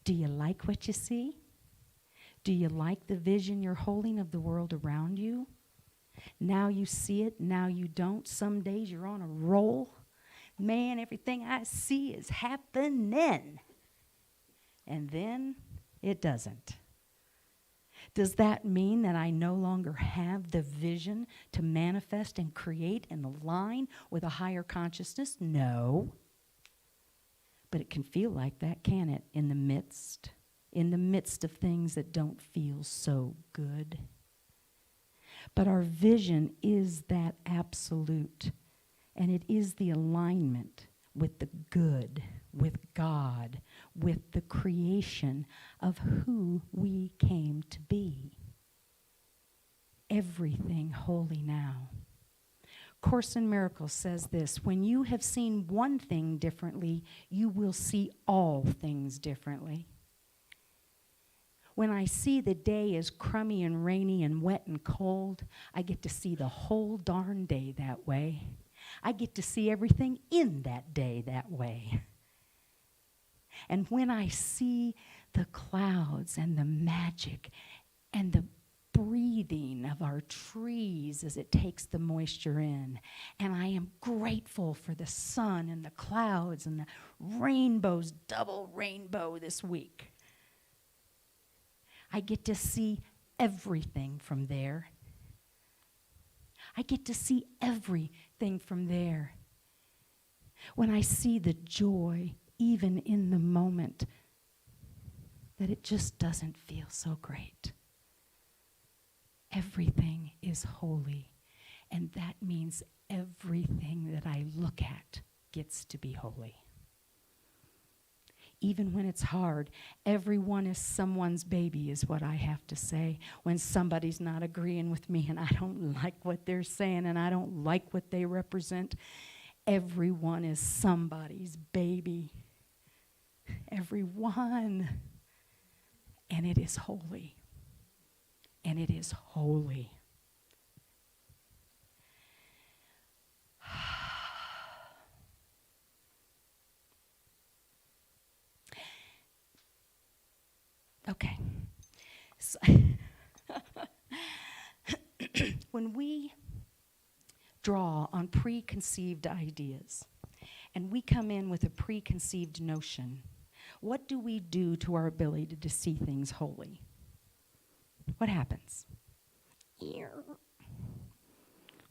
Do you like what you see? Do you like the vision you're holding of the world around you? Now you see it, now you don't. Some days you're on a roll. Man, everything I see is happening. And then it doesn't. Does that mean that I no longer have the vision to manifest and create and align with a higher consciousness? No. But it can feel like that, can it, in the midst of things that don't feel so good? But our vision is that absolute, and it is the alignment with the good, with God, with the creation of who we came to be. Everything holy now. Course in Miracles says this: when you have seen one thing differently, you will see all things differently. When I see the day as crummy and rainy and wet and cold, I get to see the whole darn day that way. I get to see everything in that day that way. And when I see the clouds and the magic and the breathing of our trees as it takes the moisture in, and I am grateful for the sun and the clouds and the rainbows, double rainbow this week. I get to see everything from there. I get to see everything from there. When I see the joy, even in the moment, that it just doesn't feel so great. Everything is holy, and that means everything that I look at gets to be holy. Even when it's hard, everyone is someone's baby, is what I have to say. When somebody's not agreeing with me and I don't like what they're saying and I don't like what they represent, everyone is somebody's baby. Everyone. And it is holy. And it is holy. Okay. So when we draw on preconceived ideas and we come in with a preconceived notion, what do we do to our ability to see things holy? What happens?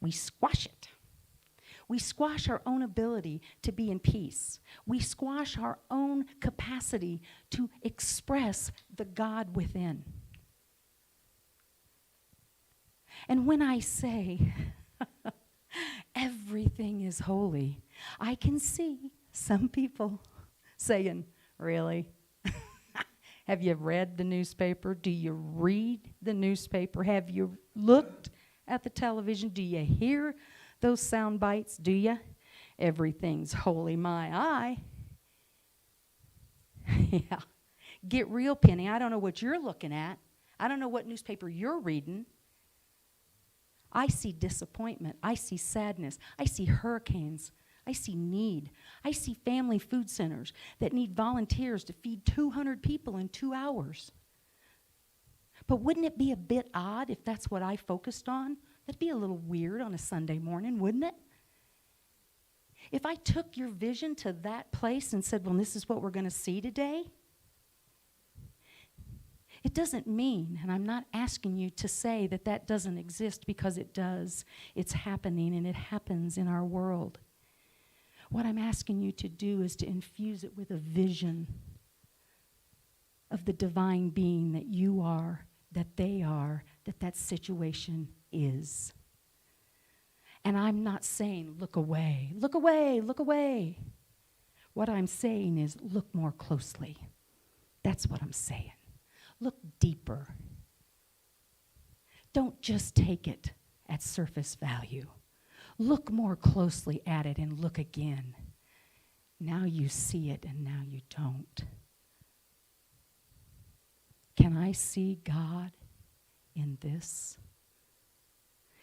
We squash it. We squash our own ability to be in peace. We squash our own capacity to express the God within. And when I say everything is holy, I can see some people saying, really? Have you read the newspaper? Do you read the newspaper? Have you looked at the television? Do you hear those sound bites? Do you? Everything's holy, my eye. Yeah. Get real, Penny. I don't know what you're looking at. I don't know what newspaper you're reading. I see disappointment. I see sadness. I see hurricanes. I see need. I see family food centers that need volunteers to feed 200 people in 2 hours. But wouldn't it be a bit odd if that's what I focused on? That'd be a little weird on a Sunday morning, wouldn't it? If I took your vision to that place and said, well, this is what we're going to see today, it doesn't mean, and I'm not asking you to say that that doesn't exist, because it does. It's happening, and it happens in our world. What I'm asking you to do is to infuse it with a vision of the divine being that you are, that they are, that that situation is. And I'm not saying, look away, look away, look away. What I'm saying is, look more closely. That's what I'm saying. Look deeper. Don't just take it at surface value. Look more closely at it and look again. Now you see it and now you don't. Can I see God in this?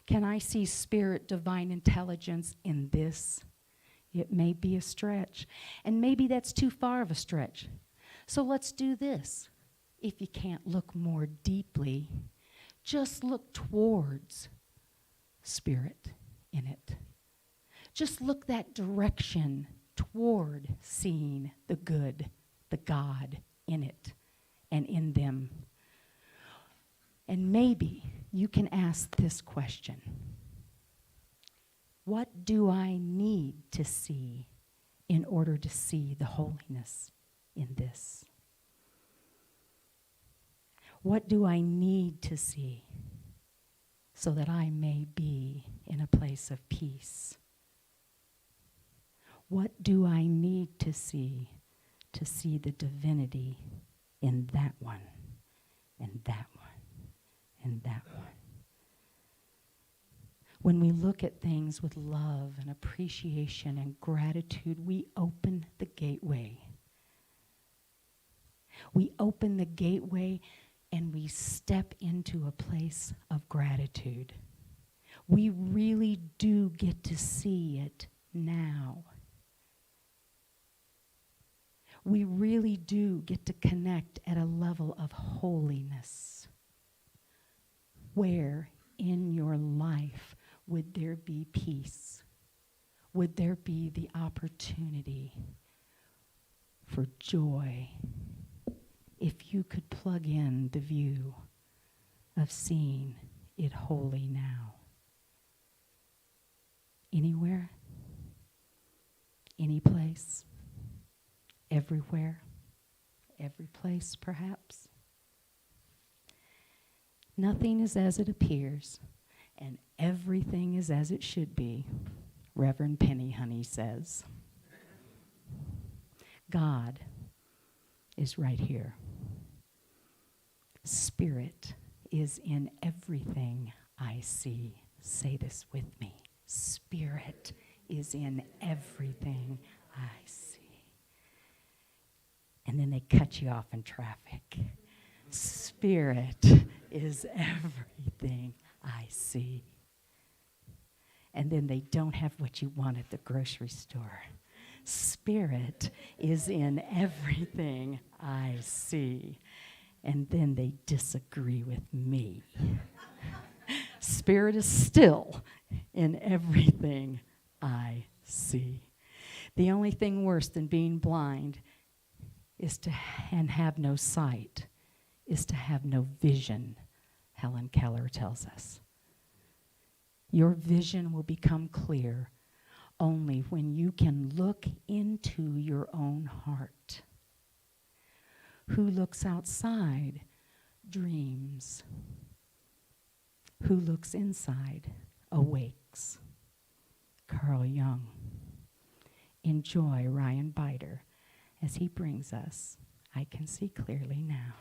Can I see spirit, divine intelligence in this? It may be a stretch, and maybe that's too far of a stretch. So let's do this. If you can't look more deeply, just look towards spirit in it. Just look that direction toward seeing the good, the God in it and in them. And maybe you can ask this question: what do I need to see in order to see the holiness in this? What do I need to see so that I may be in a place of peace? What do I need to see the divinity in that one, and that one, and that one? When we look at things with love and appreciation and gratitude, we open the gateway. We open the gateway and we step into a place of gratitude. We really do get to see it now. We really do get to connect at a level of holiness. Where in your life would there be peace? Would there be the opportunity for joy if you could plug in the view of seeing it holy now? Anywhere? Any place? Everywhere? Every place, perhaps? Nothing is as it appears, and everything is as it should be, Reverend Penni Honey says. God is right here. Spirit is in everything I see. Say this with me. Spirit is in everything I see. And then they cut you off in traffic. Spirit is everything I see. And then they don't have what you want at the grocery store. Spirit is in everything I see. And then they disagree with me. Spirit is still in everything I see. The only thing worse than being blind is and have no sight, is to have no vision, Helen Keller tells us. Your vision will become clear only when you can look into your own heart. Who looks outside dreams. Who looks inside awakes. Carl Jung. Enjoy Ryan Biter as he brings us I Can See Clearly Now.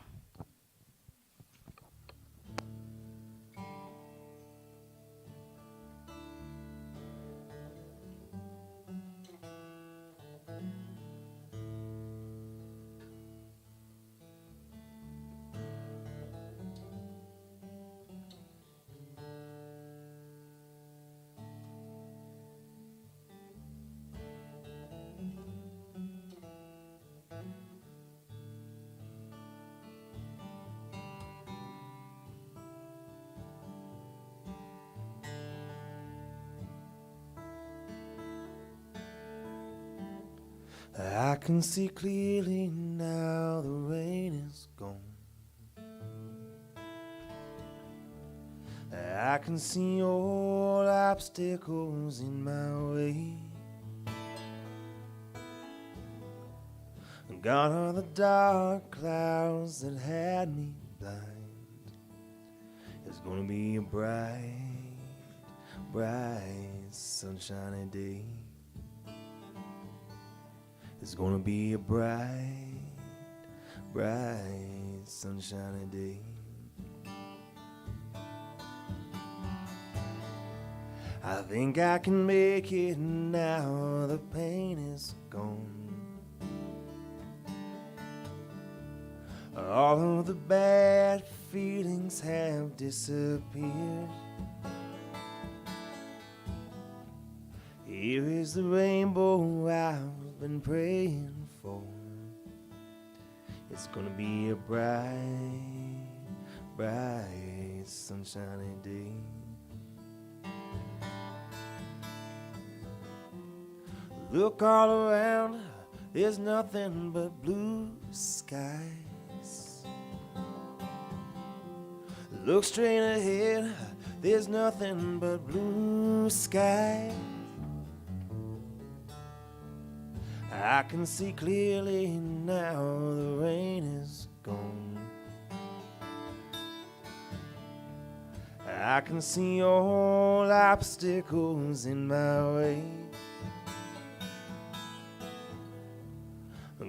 I can see clearly now the rain is gone. I can see all obstacles in my way. Gone are the dark clouds that had me blind. It's gonna be a bright, bright, sunshiny day. It's gonna be a bright, bright, sunshiny day. I think I can make it now, the pain is gone. All of the bad feelings have disappeared. Here is the rainbow I've been praying for. It's gonna be a bright, bright, sunshiny day. Look all around, there's nothing but blue skies. Look straight ahead, there's nothing but blue skies. I can see clearly now the rain is gone. I can see all obstacles in my way.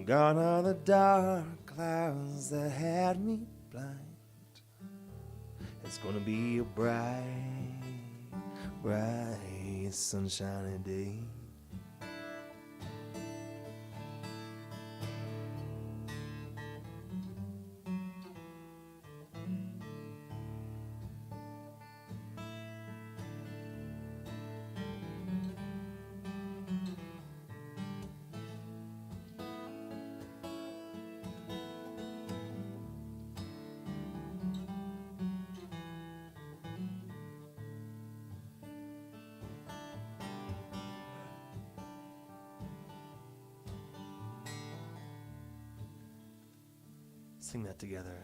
Gone are the dark clouds that had me blind. It's gonna be a bright, bright, sunshiny day. Sing that together.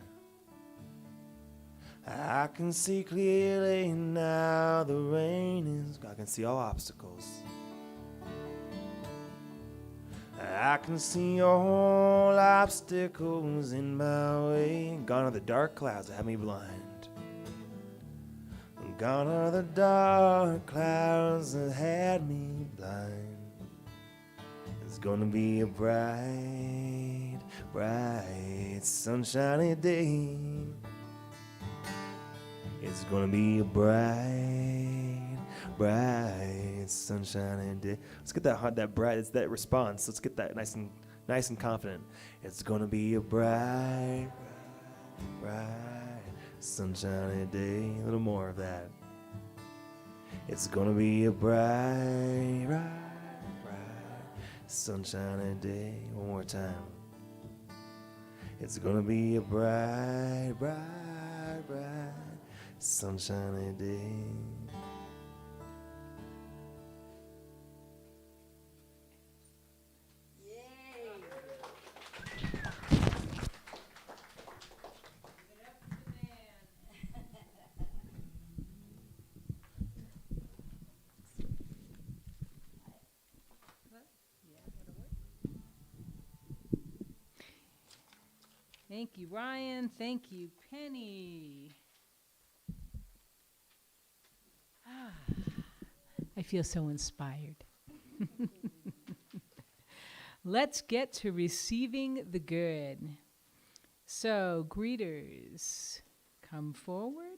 I can see clearly now the rain is gone. I can see all obstacles. I can see all obstacles in my way. Gone are the dark clouds that have me blind. Gone are the dark clouds that had me blind. It's gonna be a bright, bright, sunshiny day. It's gonna be a bright, bright, sunshiny day. Let's get that hot, that bright. It's that response. Let's get that nice and confident. It's gonna be a bright, bright, sunshiny day. A little more of that. It's gonna be a bright, bright, bright, sunshiny day. One more time. It's gonna be a bright, bright, bright, sunshiny day. Thank you, Ryan. Thank you, Penny. I feel so inspired. Let's get to receiving the good. So, greeters, come forward.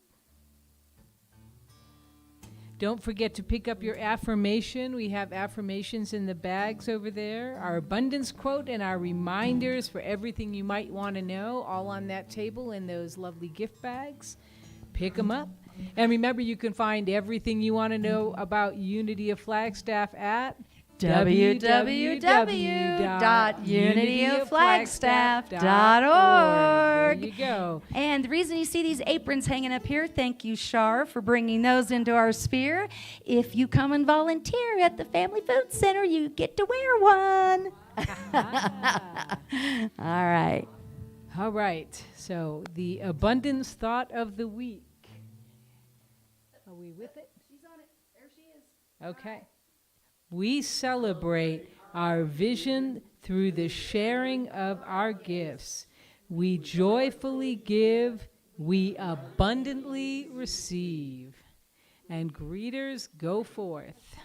Don't forget to pick up your affirmation. We have affirmations in the bags over there. Our abundance quote and our reminders for everything you might want to know, all on that table in those lovely gift bags. Pick them up. And remember, you can find everything you want to know about Unity of Flagstaff at www.unityofflagstaff.org. There you go. And the reason you see these aprons hanging up here, thank you, Shar, for bringing those into our sphere. If you come and volunteer at the Family Food Center, you get to wear one. All right. All right. So the abundance thought of the week. Are we with it? She's on it. There she is. Okay. We celebrate our vision through the sharing of our gifts. We joyfully give, we abundantly receive. And greeters, go forth.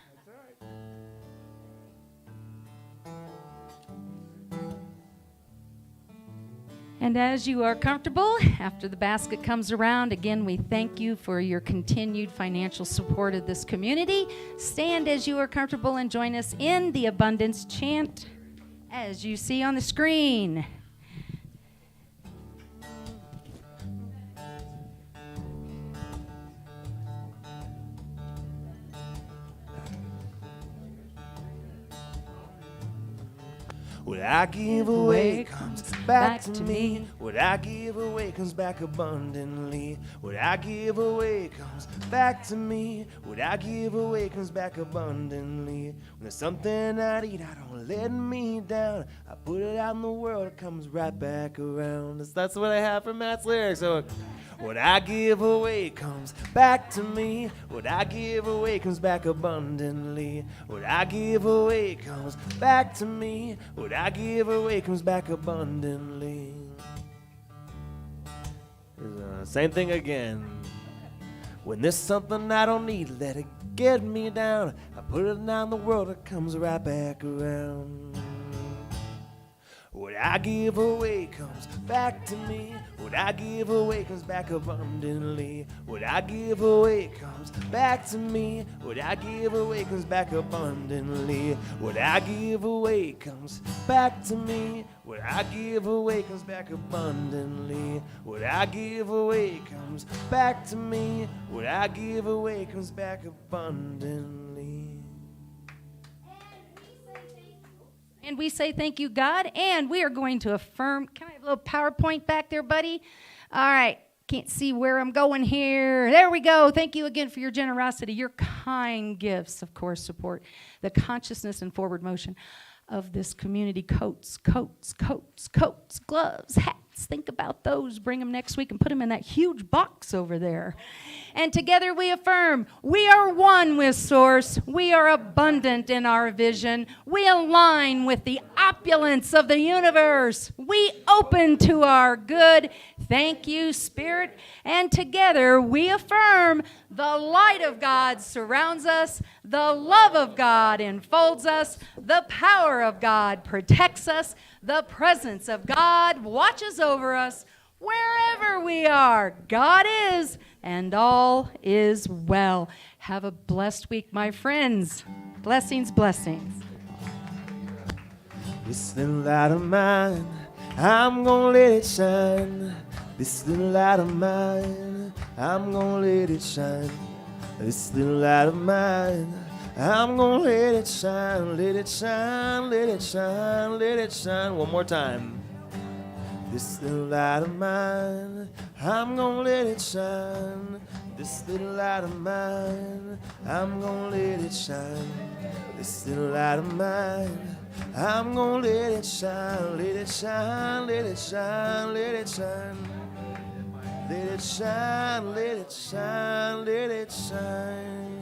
And as you are comfortable, after the basket comes around, again, we thank you for your continued financial support of this community. Stand as you are comfortable and join us in the abundance chant as you see on the screen. What I give away comes back to me. What I give away comes back abundantly. What I give away comes back to me. What I give away comes back abundantly. When there's something I need, I don't let me down. I put it out in the world, it comes right back around. That's what I have from Matt's lyrics. So what I give away comes back to me. What I give away comes back abundantly. What I give away comes back to me. What I give away comes back abundantly. Same thing again. When there's something I don't need, let it get me down. I put it out in the world, it comes right back around. What I give away comes back to me. What I give away comes back abundantly. What I give away comes back to me. What I give away comes back abundantly. What I give away comes back to me. What I give away comes back abundantly. What I give away comes back to me. What I give away comes back abundantly. And we say thank you, God, and we are going to affirm. Can I have a little PowerPoint back there, buddy? All right. Can't see where I'm going here. There we go. Thank you again for your generosity. Your kind gifts, of course, support the consciousness and forward motion of this community. Coats, gloves, hats. Think about those. Bring them next week and put them in that huge box over there. And together we affirm, we are one with Source. We are abundant in our vision. We align with the opulence of the universe. We open to our good. Thank you, Spirit. And together we affirm the light of God surrounds us. The love of God enfolds us. The power of God protects us. The presence of God watches over us. Wherever we are, God is, and all is well. Have a blessed week, my friends. Blessings, blessings. This little light of mine, I'm gonna let it shine. This little light of mine, I'm gonna let it shine. This little light of mine, I'm gonna let it shine, let it shine, let it shine, let it shine. One more time. This little light of mine, I'm gonna let it shine. This little light of mine, I'm gonna let it shine. This little light of mine, I'm gonna let it shine, let it shine, let it shine, let it shine. Let it shine, let it shine, let it shine.